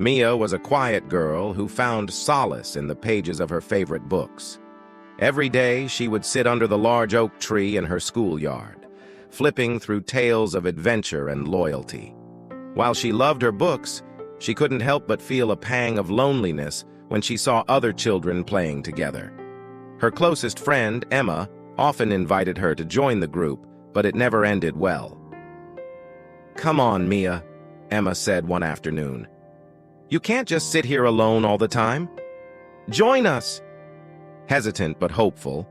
Mia was a quiet girl who found solace in the pages of her favorite books. Every day, she would sit under the large oak tree in her schoolyard, flipping through tales of adventure and loyalty. While she loved her books, she couldn't help but feel a pang of loneliness when she saw other children playing together. Her closest friend, Emma, often invited her to join the group, but it never ended well. "Come on, Mia," Emma said one afternoon. "You can't just sit here alone all the time. Join us." Hesitant but hopeful,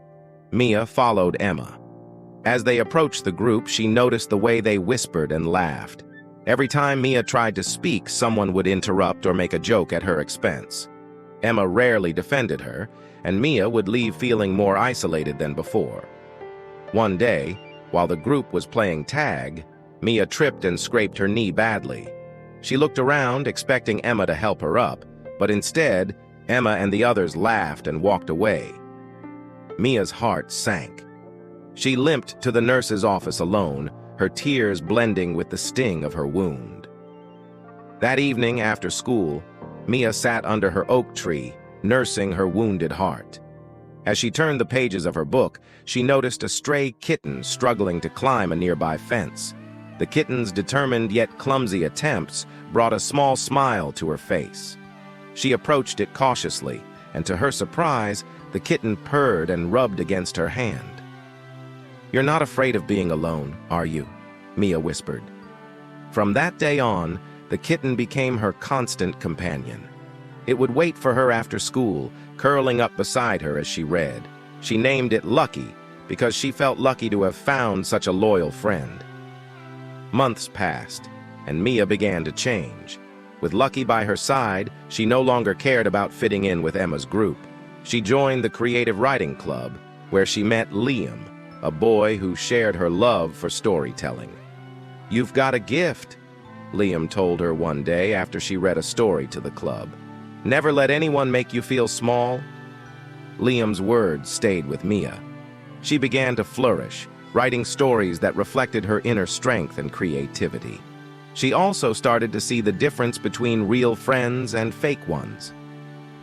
Mia followed Emma. As they approached the group, she noticed the way they whispered and laughed. Every time Mia tried to speak, someone would interrupt or make a joke at her expense. Emma rarely defended her, and Mia would leave feeling more isolated than before. One day, while the group was playing tag, Mia tripped and scraped her knee badly. She looked around, expecting Emma to help her up, but instead, Emma and the others laughed and walked away. Mia's heart sank. She limped to the nurse's office alone, her tears blending with the sting of her wound. That evening after school, Mia sat under her oak tree, nursing her wounded heart. As she turned the pages of her book, she noticed a stray kitten struggling to climb a nearby fence. The kitten's determined yet clumsy attempts brought a small smile to her face. She approached it cautiously, and to her surprise, the kitten purred and rubbed against her hand. "You're not afraid of being alone, are you?" Mia whispered. From that day on, the kitten became her constant companion. It would wait for her after school, curling up beside her as she read. She named it Lucky because she felt lucky to have found such a loyal friend. Months passed, and Mia began to change. With Lucky by her side, she no longer cared about fitting in with Emma's group. She joined the creative writing club, where she met Liam, a boy who shared her love for storytelling. "You've got a gift," Liam told her one day after she read a story to the club. "Never let anyone make you feel small." Liam's words stayed with Mia. She began to flourish, writing stories that reflected her inner strength and creativity. She also started to see the difference between real friends and fake ones.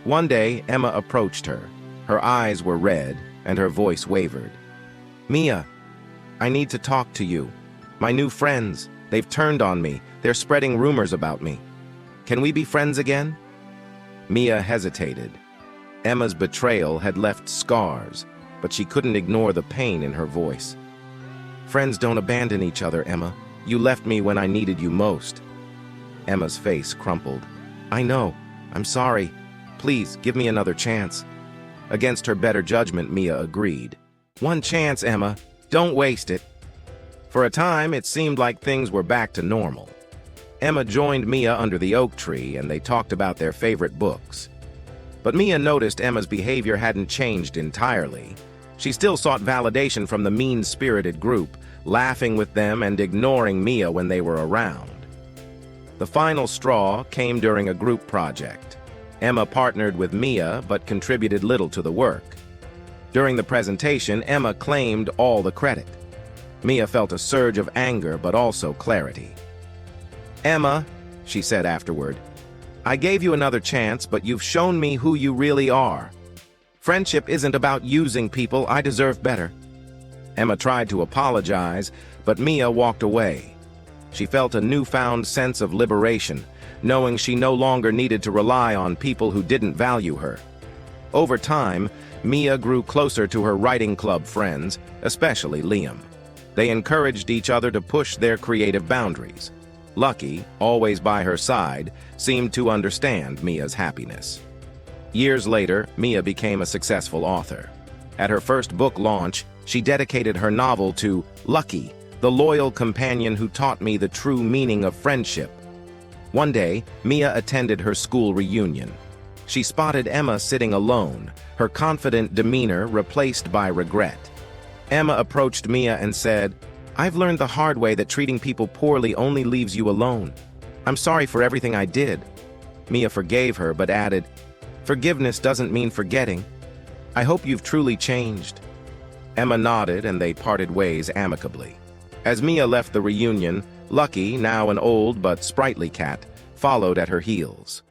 One day, Emma approached her. Her eyes were red, and her voice wavered. "Mia, I need to talk to you. My new friends, they've turned on me. They're spreading rumors about me. Can we be friends again?" Mia hesitated. Emma's betrayal had left scars, but she couldn't ignore the pain in her voice. "Friends don't abandon each other, Emma. You left me when I needed you most." Emma's face crumpled. "I know. I'm sorry. Please, give me another chance." Against her better judgment, Mia agreed. "One chance, Emma. Don't waste it." For a time, it seemed like things were back to normal. Emma joined Mia under the oak tree, and they talked about their favorite books. But Mia noticed Emma's behavior hadn't changed entirely. She still sought validation from the mean-spirited group, laughing with them and ignoring Mia when they were around. The final straw came during a group project. Emma partnered with Mia but contributed little to the work. During the presentation, Emma claimed all the credit. Mia felt a surge of anger but also clarity. "Emma," she said afterward, "I gave you another chance, but you've shown me who you really are. Friendship isn't about using people. I deserve better." Emma tried to apologize, but Mia walked away. She felt a newfound sense of liberation, knowing she no longer needed to rely on people who didn't value her. Over time, Mia grew closer to her writing club friends, especially Liam. They encouraged each other to push their creative boundaries. Lucky, always by her side, seemed to understand Mia's happiness. Years later, Mia became a successful author. At her first book launch, she dedicated her novel to Lucky, the loyal companion who taught me the true meaning of friendship. One day, Mia attended her school reunion. She spotted Emma sitting alone, her confident demeanor replaced by regret. Emma approached Mia and said, "I've learned the hard way that treating people poorly only leaves you alone. I'm sorry for everything I did." Mia forgave her but added, "Forgiveness doesn't mean forgetting. I hope you've truly changed." Emma nodded and they parted ways amicably. As Mia left the reunion, Lucky, now an old but sprightly cat, followed at her heels.